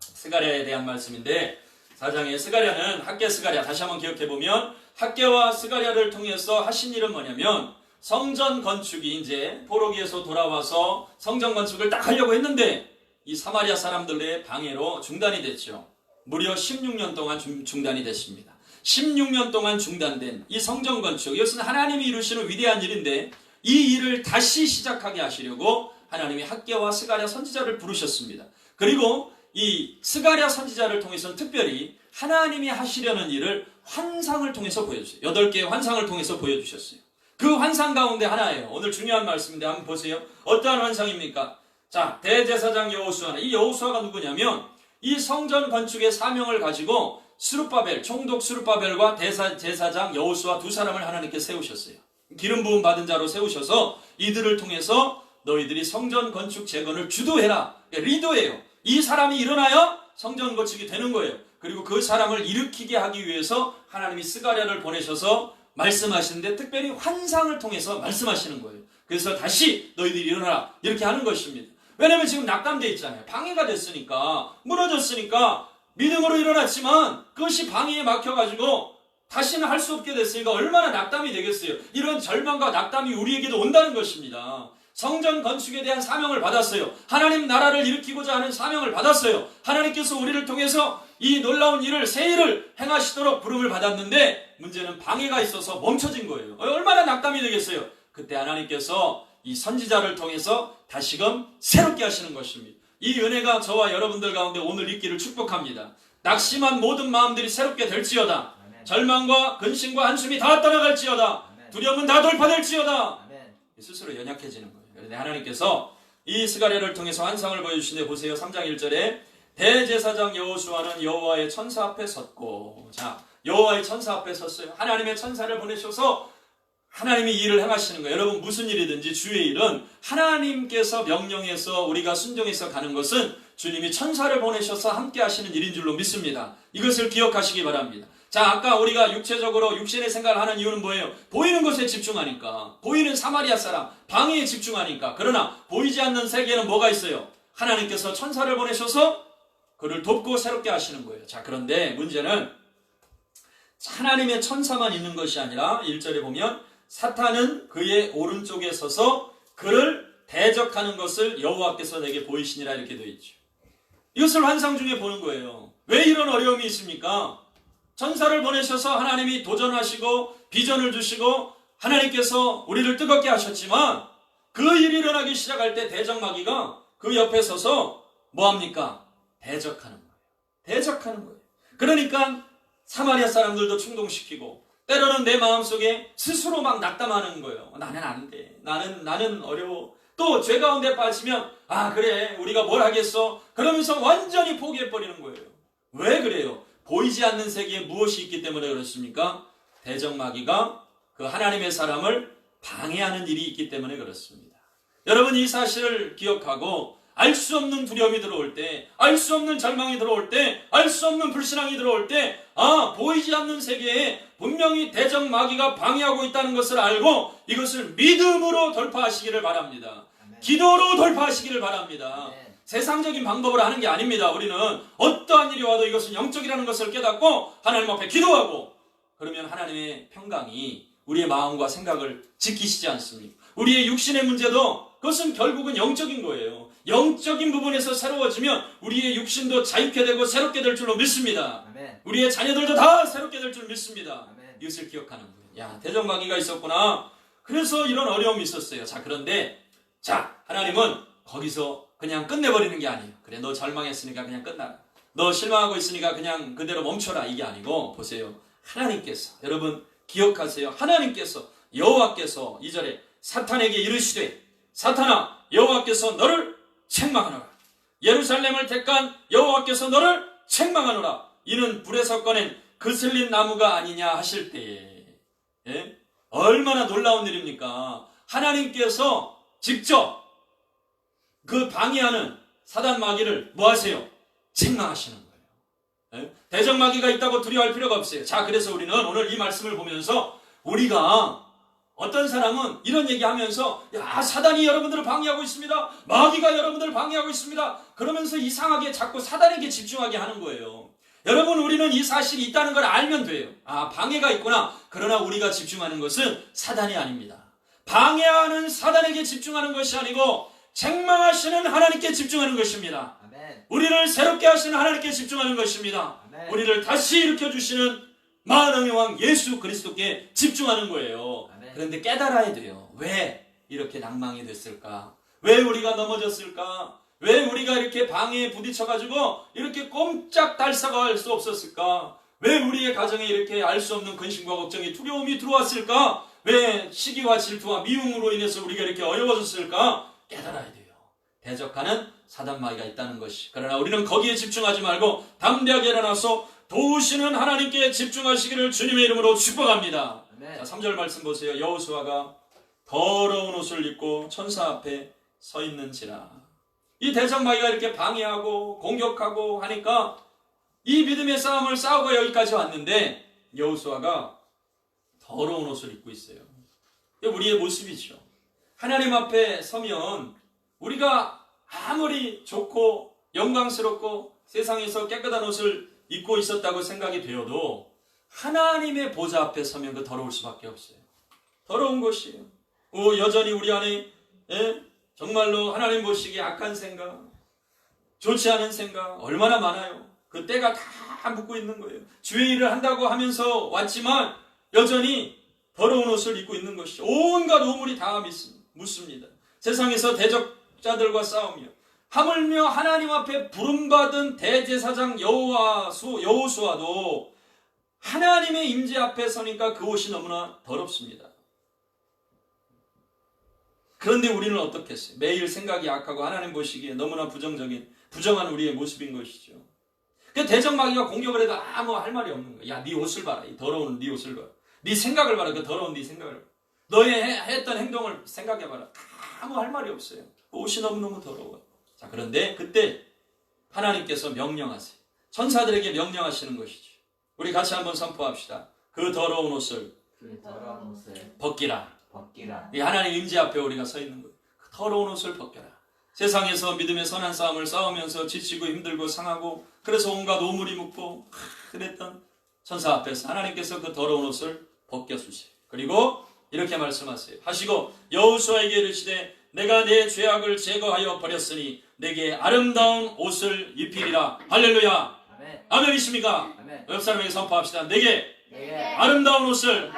S1: 스가랴에 대한 말씀인데 4장에 스가랴는 학개 스가랴 다시 한번 기억해보면 학개와 스가랴를 통해서 하신 일은 뭐냐면 성전 건축이 이제 포로기에서 돌아와서 성전 건축을 딱 하려고 했는데 이 사마리아 사람들의 방해로 중단이 됐죠. 무려 16년 동안 중단이 됐습니다. 16년 동안 중단된 이 성전 건축, 이것은 하나님이 이루시는 위대한 일인데 이 일을 다시 시작하게 하시려고 하나님이 학개와 스가랴 선지자를 부르셨습니다. 그리고 이 스가랴 선지자를 통해서는 특별히 하나님이 하시려는 일을 환상을 통해서 보여주세요. 8개의 환상을 통해서 보여주셨어요. 그 그 환상 가운데 하나예요. 오늘 중요한 말씀인데 한번 보세요. 어떠한 환상입니까? 자, 대제사장 여호수아는, 이 여호수아가 누구냐면 이 성전 건축의 사명을 가지고 스룹바벨, 총독 스룹바벨과 제사장 여호수아 두 사람을 하나님께 세우셨어요. 기름 부음 받은 자로 세우셔서 이들을 통해서 너희들이 성전 건축 재건을 주도해라. 리더예요. 이 사람이 일어나야 성전 건축이 되는 거예요. 그리고 그 사람을 일으키게 하기 위해서 하나님이 스가랴를 보내셔서 말씀하시는데 특별히 환상을 통해서 말씀하시는 거예요. 그래서 다시 너희들이 일어나라 이렇게 하는 것입니다. 왜냐면 지금 낙담되어 있잖아요. 방해가 됐으니까, 무너졌으니까 믿음으로 일어났지만 그것이 방해에 막혀가지고 다시는 할 수 없게 됐으니까 얼마나 낙담이 되겠어요. 이런 절망과 낙담이 우리에게도 온다는 것입니다. 성전 건축에 대한 사명을 받았어요. 하나님 나라를 일으키고자 하는 사명을 받았어요. 하나님께서 우리를 통해서 이 놀라운 일을, 새 일을 행하시도록 부름을 받았는데 문제는 방해가 있어서 멈춰진 거예요. 얼마나 낙담이 되겠어요. 그때 하나님께서 이 선지자를 통해서 다시금 새롭게 하시는 것입니다. 이 은혜가 저와 여러분들 가운데 오늘 있기를 축복합니다. 낙심한 모든 마음들이 새롭게 될지어다. 아멘. 절망과 근심과 한숨이 다 떠나갈지어다. 아멘. 두려움은 다 돌파될지어다. 아멘. 스스로 연약해지는 거예요. 그런데 하나님께서 이 스가랴를 통해서 환상을 보여주시는데 보세요. 3장 1절에 대제사장 여호수아는 여호와의 천사 앞에 섰고, 자, 여호와의 천사 앞에 섰어요. 하나님의 천사를 보내셔서 하나님이 일을 행하시는 거예요. 여러분, 무슨 일이든지 주의 일은 하나님께서 명령해서 우리가 순종해서 가는 것은 주님이 천사를 보내셔서 함께 하시는 일인 줄로 믿습니다. 이것을 기억하시기 바랍니다. 자, 아까 우리가 육체적으로 육신의 생각을 하는 이유는 뭐예요? 보이는 것에 집중하니까, 보이는 사마리아 사람 방해에 집중하니까. 그러나 보이지 않는 세계에는 뭐가 있어요? 하나님께서 천사를 보내셔서 그를 돕고 새롭게 하시는 거예요. 자, 그런데 문제는 하나님의 천사만 있는 것이 아니라 1절에 보면 사탄은 그의 오른쪽에 서서 그를 대적하는 것을 여호와께서 내게 보이시니라 이렇게 되어 있죠. 이것을 환상 중에 보는 거예요. 왜 이런 어려움이 있습니까? 천사를 보내셔서 하나님이 도전하시고 비전을 주시고 하나님께서 우리를 뜨겁게 하셨지만 그 일이 일어나기 시작할 때 대적마귀가 그 옆에 서서 뭐합니까? 대적하는 거예요. 대적하는 거예요. 그러니까 사마리아 사람들도 충동시키고 때로는 내 마음속에 스스로 막 낙담하는 거예요. 나는 안 돼. 나는 어려워. 또 죄 가운데 빠지면 그래 우리가 뭘 하겠어. 그러면서 완전히 포기해버리는 거예요. 왜 그래요? 보이지 않는 세계에 무엇이 있기 때문에 그렇습니까? 대적마귀가 그 하나님의 사람을 방해하는 일이 있기 때문에 그렇습니다. 여러분, 이 사실을 기억하고 알 수 없는 두려움이 들어올 때, 알 수 없는 절망이 들어올 때, 알 수 없는 불신앙이 들어올 때, 보이지 않는 세계에 분명히 대적 마귀가 방해하고 있다는 것을 알고 이것을 믿음으로 돌파하시기를 바랍니다. 아멘. 기도로 돌파하시기를 바랍니다. 아멘. 세상적인 방법으로 하는 게 아닙니다. 우리는 어떠한 일이 와도 이것은 영적이라는 것을 깨닫고 하나님 앞에 기도하고, 그러면 하나님의 평강이 우리의 마음과 생각을 지키시지 않습니까? 우리의 육신의 문제도 그것은 결국은 영적인 거예요. 영적인 부분에서 새로워지면 우리의 육신도 자유케 되고 새롭게 될 줄로 믿습니다. 아멘. 우리의 자녀들도 다 새롭게 될 줄 믿습니다. 아멘. 이것을 기억하는 거예요. 대적마귀가 있었구나. 그래서 이런 어려움이 있었어요. 자, 그런데 하나님은 거기서 그냥 끝내버리는 게 아니에요. 그래, 너 절망했으니까 그냥 끝나라. 너 실망하고 있으니까 그냥 그대로 멈춰라. 이게 아니고 보세요. 하나님께서, 여러분 기억하세요. 하나님께서, 여호와께서 2절에 사탄에게 이르시되 사탄아, 여호와께서 너를 책망하노라. 예루살렘을 택한 여호와께서 너를 책망하노라. 이는 불에서 꺼낸 그슬린 나무가 아니냐 하실 때에, 얼마나 놀라운 일입니까? 하나님께서 직접 그 방해하는 사단 마귀를 뭐 하세요? 책망하시는 거예요. 대적 마귀가 있다고 두려워할 필요가 없어요. 자, 그래서 우리는 오늘 이 말씀을 보면서 우리가 어떤 사람은 이런 얘기하면서 사단이 여러분들을 방해하고 있습니다. 마귀가 여러분들을 방해하고 있습니다. 그러면서 이상하게 자꾸 사단에게 집중하게 하는 거예요. 여러분, 우리는 이 사실이 있다는 걸 알면 돼요. 방해가 있구나. 그러나 우리가 집중하는 것은 사단이 아닙니다. 방해하는 사단에게 집중하는 것이 아니고 책망하시는 하나님께 집중하는 것입니다. 아멘. 우리를 새롭게 하시는 하나님께 집중하는 것입니다. 아멘. 우리를 다시 일으켜주시는 만왕의 왕 예수 그리스도께 집중하는 거예요. 아멘. 그런데 깨달아야 돼요. 왜 이렇게 낭망이 됐을까? 왜 우리가 넘어졌을까? 왜 우리가 이렇게 방해에 부딪혀가지고 이렇게 꼼짝달싹할 수 없었을까? 왜 우리의 가정에 이렇게 알 수 없는 근심과 걱정이, 두려움이 들어왔을까? 왜 시기와 질투와 미움으로 인해서 우리가 이렇게 어려워졌을까 깨달아야 돼요. 대적하는 사단마귀가 있다는 것이. 그러나 우리는 거기에 집중하지 말고 담대하게 일어나서 도우시는 하나님께 집중하시기를 주님의 이름으로 축복합니다.
S2: 아멘.
S1: 자, 3절 말씀 보세요. 여호수아가 더러운 옷을 입고 천사 앞에 서 있는지라. 이 대적마귀가 이렇게 방해하고 공격하고 하니까 이 믿음의 싸움을 싸우고 여기까지 왔는데 여호수아가 더러운 옷을 입고 있어요. 이게 우리의 모습이죠. 하나님 앞에 서면 우리가 아무리 좋고 영광스럽고 세상에서 깨끗한 옷을 입고 있었다고 생각이 되어도 하나님의 보좌 앞에 서면 그 더러울 수밖에 없어요. 더러운 것이에요. 여전히 우리 안에 정말로 하나님 보시기에 악한 생각, 좋지 않은 생각 얼마나 많아요. 그 때가 다 묻고 있는 거예요. 주의 일을 한다고 하면서 왔지만 여전히 더러운 옷을 입고 있는 것이죠. 온갖 오물이 다 묻습니다. 세상에서 대적자들과 싸우며 하물며 하나님 앞에 부름받은 대제사장 여호수아도 하나님의 임재 앞에 서니까 그 옷이 너무나 더럽습니다. 그런데 우리는 어떻겠어요? 매일 생각이 악하고 하나님 보시기에 너무나 부정한 우리의 모습인 것이죠. 그 대적마귀가 공격을 해도 아무 할 말이 없는 거야. 야, 네 옷을 봐라. 이 더러운 네 옷을 봐라. 네 생각을 봐라. 그 더러운 네 생각을 봐라. 너의 했던 행동을 생각해봐라. 아무 할 말이 없어요. 그 옷이 너무너무 더러워. 자, 그런데 그때 하나님께서 명령하세요. 천사들에게 명령하시는 것이죠. 우리 같이 한번 선포합시다. 그 더러운 옷을 벗기라. 이 하나님 임재 앞에 우리가 서 있는 거예요. 그 더러운 옷을 벗겨라. 세상에서 믿음의 선한 싸움을 싸우면서 지치고 힘들고 상하고 그래서 온갖 오물이 묻고 그랬던 천사 앞에서 하나님께서 그 더러운 옷을 벗겨주세요. 그리고 이렇게 말씀하세요. 하시고 여호수아에게 이르시되 내가 내 죄악을 제거하여 버렸으니 내게 아름다운 옷을 입히리라. 할렐루야.
S2: 아멘.
S1: 아멘이십니까?
S2: 아멘.
S1: 옆 사람에게 선포합시다. 내게 아름다운 옷을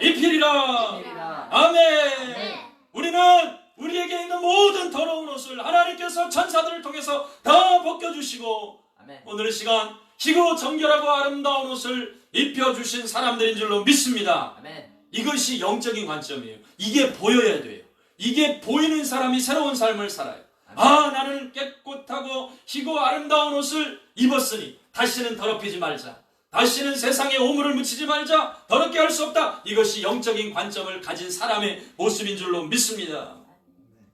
S1: 입히리라. 아멘. 우리는 우리에게 있는 모든 더러운 옷을 하나님께서 천사들을 통해서 다 벗겨주시고
S2: 아멘.
S1: 오늘 이 시간 희고 정결하고 아름다운 옷을 입혀주신 사람들인 줄로 믿습니다.
S2: 아멘.
S1: 이것이 영적인 관점이에요. 이게 보여야 돼요. 이게 보이는 사람이 새로운 삶을 살아요. 아, 나는 깨끗하고 희고 아름다운 옷을 입었으니 다시는 더럽히지 말자. 다시는 세상에 오물을 묻히지 말자. 더럽게 할 수 없다. 이것이 영적인 관점을 가진 사람의 모습인 줄로 믿습니다.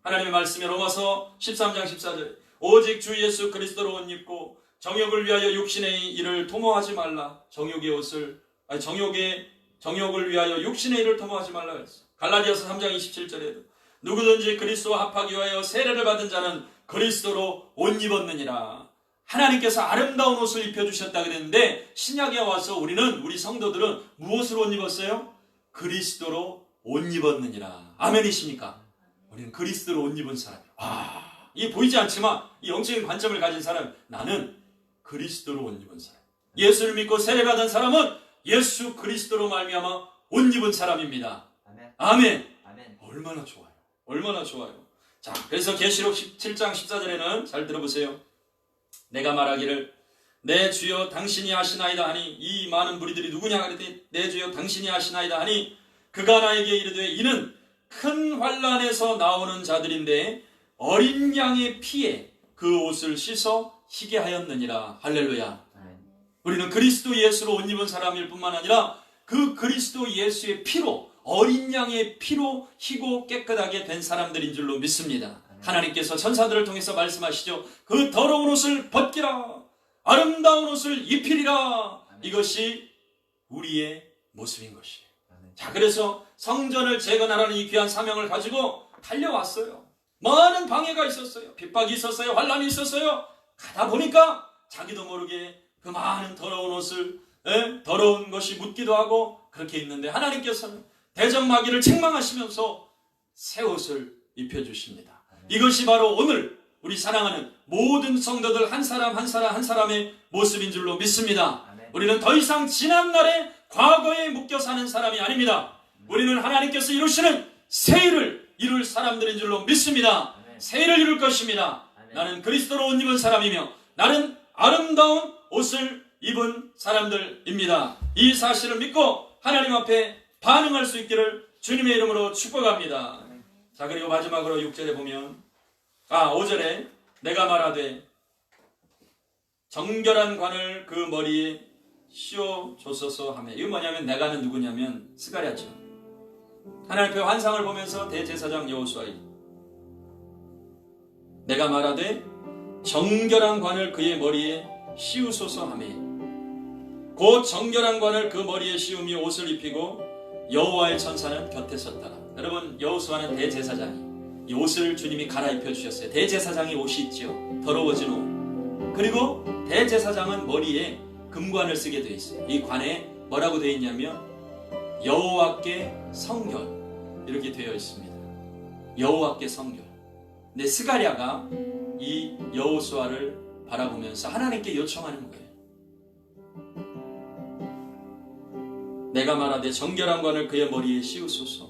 S1: 하나님의 말씀에 로마서 13장 14절 오직 주 예수 그리스도로 옷 입고 정욕을 위하여 육신의 일을 도모하지 말라. 정욕을 위하여 육신의 일을 도모하지 말라 그랬어. 갈라디아서 3장 27절에도 누구든지 그리스도와 합하기 위하여 세례를 받은 자는 그리스도로 옷 입었느니라. 하나님께서 아름다운 옷을 입혀주셨다 그랬는데 신약에 와서 우리 성도들은 무엇으로 옷 입었어요? 그리스도로 옷 입었느니라. 아멘이십니까? 우리는 그리스도로 옷 입은 사람이에요. 이게 보이지 않지만 이 영적인 관점을 가진 사람, 나는 그리스도로 옷 입은 사람. 예수를 믿고 세례받은 사람은 예수 그리스도로 말미암아 옷 입은 사람입니다. 아멘.
S2: 아멘.
S1: 얼마나 좋아요. 얼마나 좋아요. 자, 그래서 계시록 17장 14절에는 잘 들어보세요. 내가 말하기를 내 주여 당신이 아시나이다 하니 이 많은 무리들이 누구냐 그랬더니 내 주여 당신이 아시나이다 하니 그가 나에게 이르되 이는 큰 환난에서 나오는 자들인데 어린 양의 피에 그 옷을 씻어 희게 하였느니라. 할렐루야. 우리는 그리스도 예수로 옷 입은 사람일 뿐만 아니라 그 그리스도 예수의 피로 어린 양의 피로 희고 깨끗하게 된 사람들인 줄로 믿습니다. 하나님께서 천사들을 통해서 말씀하시죠. 그 더러운 옷을 벗기라. 아름다운 옷을 입히리라. 이것이 우리의 모습인 것이에요. 자, 그래서 성전을 재건하라는 이 귀한 사명을 가지고 달려왔어요. 많은 방해가 있었어요. 핍박이 있었어요. 환난이 있었어요. 가다 보니까 자기도 모르게 그 많은 더러운 옷을 더러운 것이 묻기도 하고 그렇게 있는데 하나님께서는 대적마귀를 책망하시면서 새 옷을 입혀주십니다. 이것이 바로 오늘 우리 사랑하는 모든 성도들 한 사람 한 사람의 모습인 줄로 믿습니다. 우리는 더 이상 지난날의 과거에 묶여 사는 사람이 아닙니다. 우리는 하나님께서 이루시는 새 일을 이룰 사람들인 줄로 믿습니다. 새 일을 이룰 것입니다. 나는 그리스도로 옷 입은 사람이며 나는 아름다운 옷을 입은 사람들입니다. 이 사실을 믿고 하나님 앞에 반응할 수 있기를 주님의 이름으로 축복합니다. 자, 그리고 마지막으로 6절에 보면 5절에 내가 말하되 정결한 관을 그 머리에 씌워 줬소서 하며, 이거 뭐냐면 내가는 누구냐면 스가랴죠. 하나님의 환상을 보면서 대제사장 여호수아이 내가 말하되 정결한 관을 그의 머리에 씌우소서 하며, 곧 정결한 관을 그 머리에 씌우며 옷을 입히고 여호와의 천사는 곁에 섰더라. 여러분, 여호수아는 대제사장이 이 옷을 주님이 갈아입혀 주셨어요. 대제사장이 옷이 있죠. 더러워진 옷. 그리고 대제사장은 머리에 금관을 쓰게 되어 있어요. 이 관에 뭐라고 되어 있냐면 여호와께 성결 이렇게 되어 있습니다. 여호와께 성결. 근데 스가랴가 이 여호수아를 바라보면서 하나님께 요청하는 거예요. 내가 말하되 정결한 관을 그의 머리에 씌우소서.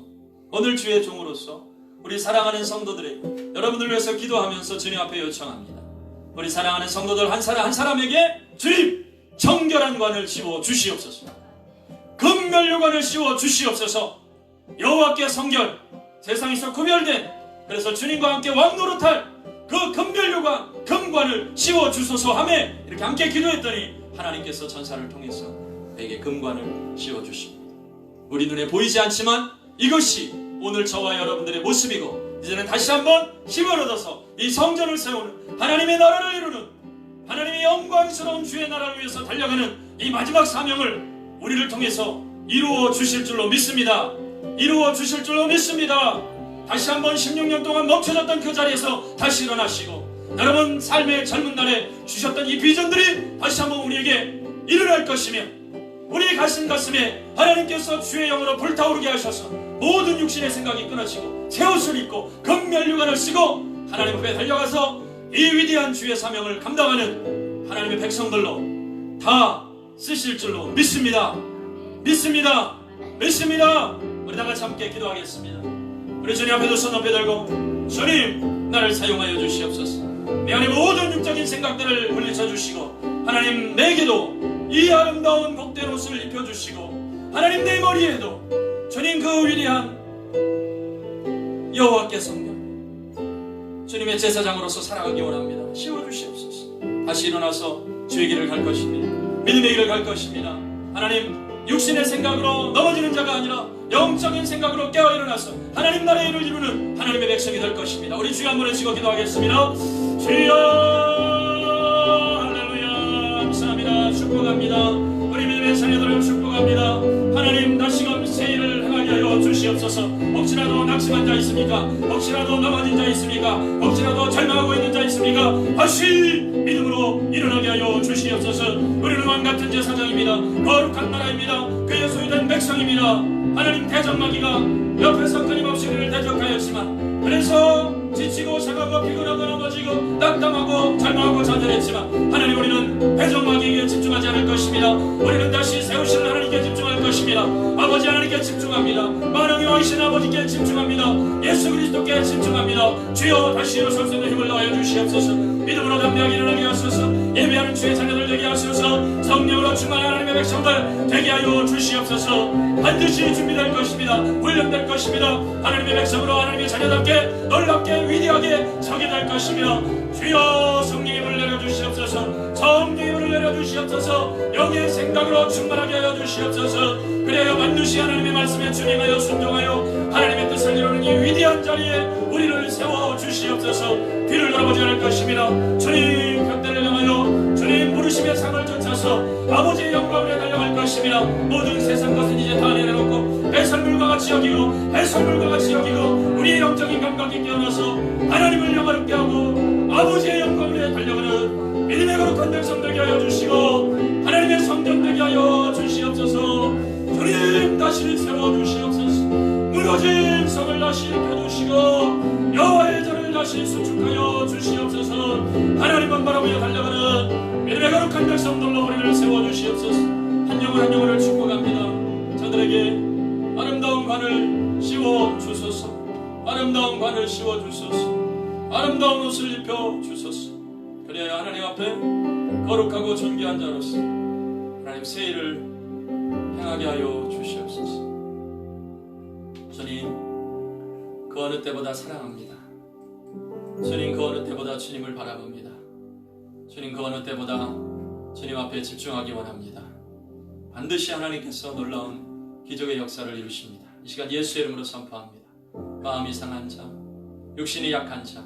S1: 오늘 주의 종으로서 우리 사랑하는 성도들에게, 여러분들 위해서 기도하면서 주님 앞에 요청합니다. 우리 사랑하는 성도들 한 사람 한 사람에게 주님 정결한 관을 씌워 주시옵소서. 금면류관을 씌워 주시옵소서. 여호와께 성결, 세상에서 구별된, 그래서 주님과 함께 왕노릇할 그 금면류관, 금관을 씌워 주소서 하며 이렇게 함께 기도했더니 하나님께서 천사를 통해서 그에게 금관을 씌워 주십니다. 우리 눈에 보이지 않지만 이것이 오늘 저와 여러분들의 모습이고, 이제는 다시 한번 힘을 얻어서 이 성전을 세우는, 하나님의 나라를 이루는, 하나님의 영광스러운 주의 나라를 위해서 달려가는 이 마지막 사명을 우리를 통해서 이루어 주실 줄로 믿습니다. 이루어 주실 줄로 믿습니다. 다시 한번 16년 동안 멈춰졌던 그 자리에서 다시 일어나시고, 여러분 삶의 젊은 날에 주셨던 이 비전들이 다시 한번 우리에게 일어날 것이며, 우리 가슴에 하나님께서 주의 영으로 불타오르게 하셔서 모든 육신의 생각이 끊어지고 새 옷을 입고 금면류관을 쓰고 하나님 앞에 달려가서 이 위대한 주의 사명을 감당하는 하나님의 백성들로 다 쓰실 줄로 믿습니다. 믿습니다. 믿습니다. 우리 다 같이 함께 기도하겠습니다. 우리 주님 앞에 두 손 높이 들고, 주님 나를 사용하여 주시옵소서. 내 안에 모든 육적인 생각들을 물리쳐 주시고, 하나님 내게도 이 아름다운 복된 옷을 입혀주시고, 하나님 내 머리에도 주님 그 위대한 여호와께 성결, 주님의 제사장으로서 살아가기 원합니다. 씌워주시옵소서. 다시 일어나서 주의 길을 갈 것입니다. 믿음의 길을 갈 것입니다. 하나님, 육신의 생각으로 넘어지는 자가 아니라 영적인 생각으로 깨어 일어나서 하나님 나라의 일을 이루는 하나님의 백성이 될 것입니다. 우리 주여 한번 외치고 기도하겠습니다. 주여 할렐루야. 감사합니다. 축복합니다. 우리 믿음의 자녀들을 축복합니다. 하나님 다시금 새 일을 행하게 하여 주시옵소서. 혹시라도 낙심한 자 있습니까? 혹시라도 넘어진 자 있습니까? 혹시라도 절망하고 있는 자 있습니까? 다시 믿음으로 일어나게 하여 주시옵소서. 우리는 왕같은 제사장입니다. 거룩한 나라입니다. 그의 소유된 백성입니다. 하나님, 대적마귀가 옆에서 끊임없이 우리를 대적하였지만, 그래서 지치고 상하고 피곤하고 넘어지고 낙담하고 절망하고 좌절했지만, 하나님, 우리는 대적마귀에게 집중하지 않을 것입니다. 우리는 다시 세우시는 하나님께 집중할 것입니다. 아버지 하나님께 집중합니다. 만왕의 왕이신 아버지께 집중합니다. 예수 그리스도께 집중합니다. 주여 다시 일어설 수 있는 힘을 더하여 주시옵소서. 믿음으로 담대하게 일어나게 하소서. 예배하는 주의 자녀들 되게 하소서. 성령으로 충만한 하나님의 백성들 되게 하여 주시옵소서. 반드시 준비될 것입니다. 훈련될 것입니다. 하나님의 백성으로 하나님의 자녀답게 놀랍게 위대하게 서게 될 것이며, 주여 성령의 힘을 내려주시옵소서. 성령의 힘을 내려주시옵소서. 영의 생각으로 충만하게 하여 주시옵소서. 그래야 반드시 하나님의 말씀에 준행하여 순종하여 하나님의 뜻을 이루는 이 위대한 자리에 우리를 세워주시옵소서. 뒤를 돌아보지 않을 것입니다. 주님 곁대를 향하여 주님 부르심의 상을 쫓아서 아버지의 영광을 달려갈 것입니다. 모든 세상 것은 이제 다 내려놓고 배설물과 같이 여기고 배설물과 같이 여기고 우리의 영적인 감각이 깨어나서 하나님을 영화롭게 하고 아버지의 영광을 달려가는 믿음의 거룩한 백성 되게 하여 주시고, 하나님의 성전 되게 하여 주시옵소서. 주님 다시 세워주시옵소서. 무너진 성을 다시 일으켜주시고 여호와의 전을 다시 수축하여 주시옵소서. 하나님만 바라보며 달려가는 믿음의 거룩한 백성들로 우리를 세워주시옵소서. 한 영혼 한 영혼을 축복합니다. 저들에게 아름다운 관을 씌워주소서. 아름다운 관을 씌워주소서. 아름다운 옷을 입혀주소서. 그래야 하나님 앞에 거룩하고 존귀한 자로서 하나님 새 일을 행하게 하여 주시옵소서. 주님 그 어느 때보다 사랑합니다. 주님 그 어느 때보다 주님을 바라봅니다. 주님 그 어느 때보다 주님 앞에 집중하기 원합니다. 반드시 하나님께서 놀라운 기적의 역사를 이루십니다. 이 시간 예수의 이름으로 선포합니다. 마음이 상한 자, 육신이 약한 자,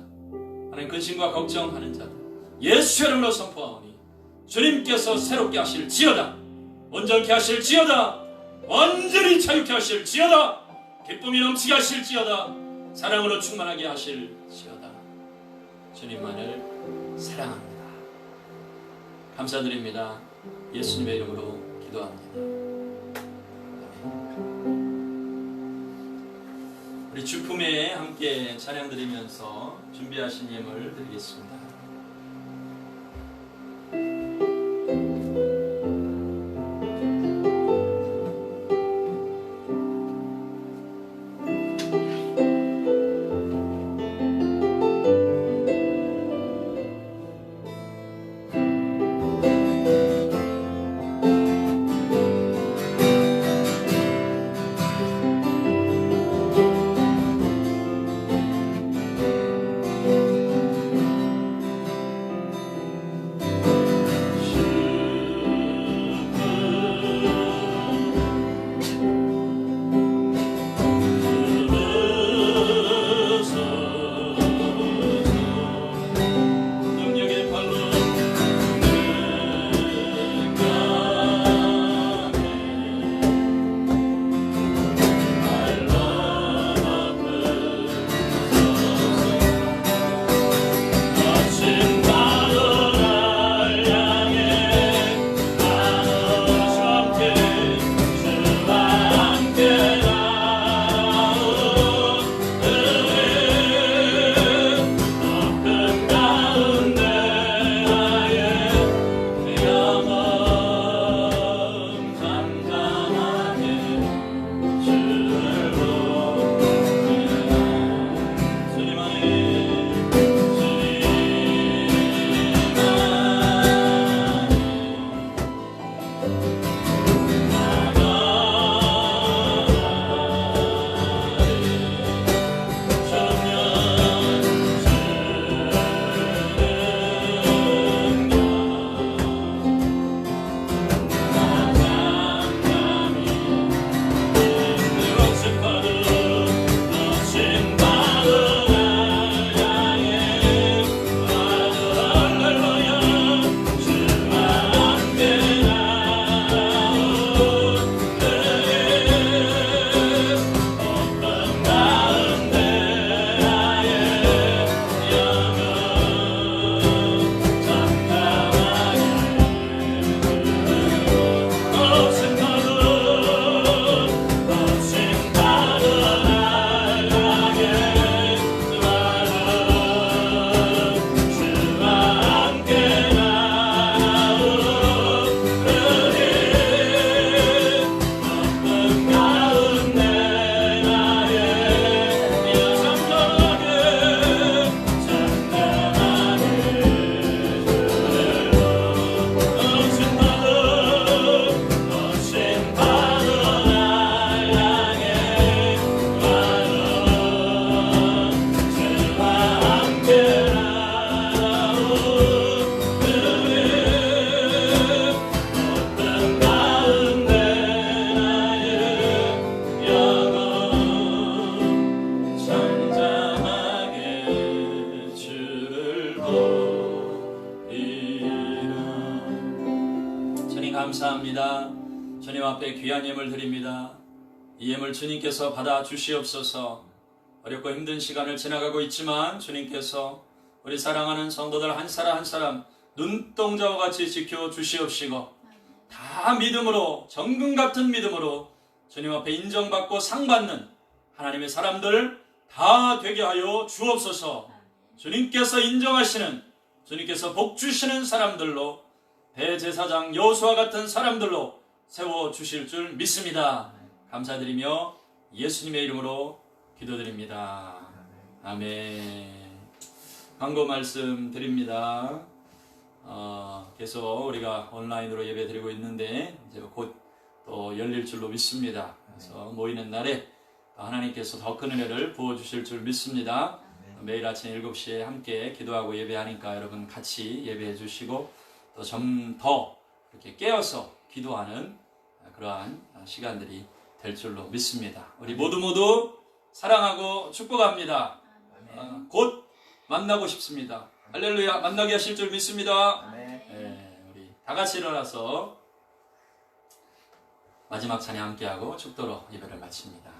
S1: 하나님 근심과 걱정하는 자들 예수의 이름으로 선포하오니 주님께서 새롭게 하실지어다, 온전케 하실지어다, 완전히 자유케 하실지어다, 기쁨이 넘치게 하실지어다, 사랑으로 충만하게 하실지어다. 주님만을 사랑합니다. 감사드립니다. 예수님의 이름으로 기도합니다. 우리 주품에 함께 찬양 드리면서 준비하신 예물 드리겠습니다.
S2: 감사합니다. 주님 앞에 귀한 예물 드립니다. 이 예물 주님께서 받아 주시옵소서. 어렵고 힘든 시간을 지나가고 있지만 주님께서 우리 사랑하는 성도들 한 사람 한 사람 눈동자와 같이 지켜 주시옵시고 다 믿음으로, 정금 같은 믿음으로 주님 앞에 인정받고 상받는 하나님의 사람들 다 되게 하여 주옵소서. 주님께서 인정하시는, 주님께서 복 주시는 사람들로, 대제사장 여호수아 같은 사람들로 세워주실 줄 믿습니다. 감사드리며 예수님의 이름으로 기도드립니다. 아멘. 광고 말씀 드립니다. 계속 우리가 온라인으로 예배 드리고 있는데 이제 곧 또 열릴 줄로 믿습니다. 그래서 모이는 날에 하나님께서 더 큰 은혜를 부어주실 줄 믿습니다. 매일 아침 7시에 함께 기도하고 예배하니까 여러분 같이 예배해 주시고 또 좀 더 이렇게 깨어서 기도하는 그러한 시간들이 될 줄로 믿습니다. 우리 모두 사랑하고 축복합니다. 곧 만나고 싶습니다. 할렐루야. 만나게 하실 줄 믿습니다. 우리 다 같이 일어나서 마지막 찬양 함께하고 축도로 예배를 마칩니다.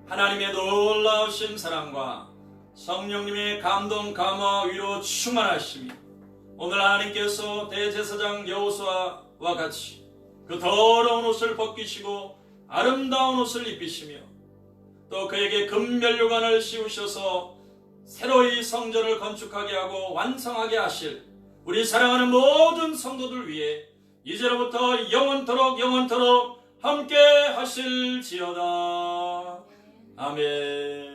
S1: 하나님의 놀라우신 사랑과 성령님의 감동, 감화, 위로 충만하심이 오늘 하나님께서 대제사장 여호수아와 같이 그 더러운 옷을 벗기시고 아름다운 옷을 입히시며 또 그에게 금면류관을 씌우셔서 새로이 성전을 건축하게 하고 완성하게 하실 우리 사랑하는 모든 성도들 위해 이제로부터 영원토록 함께 하실지어다. 아멘.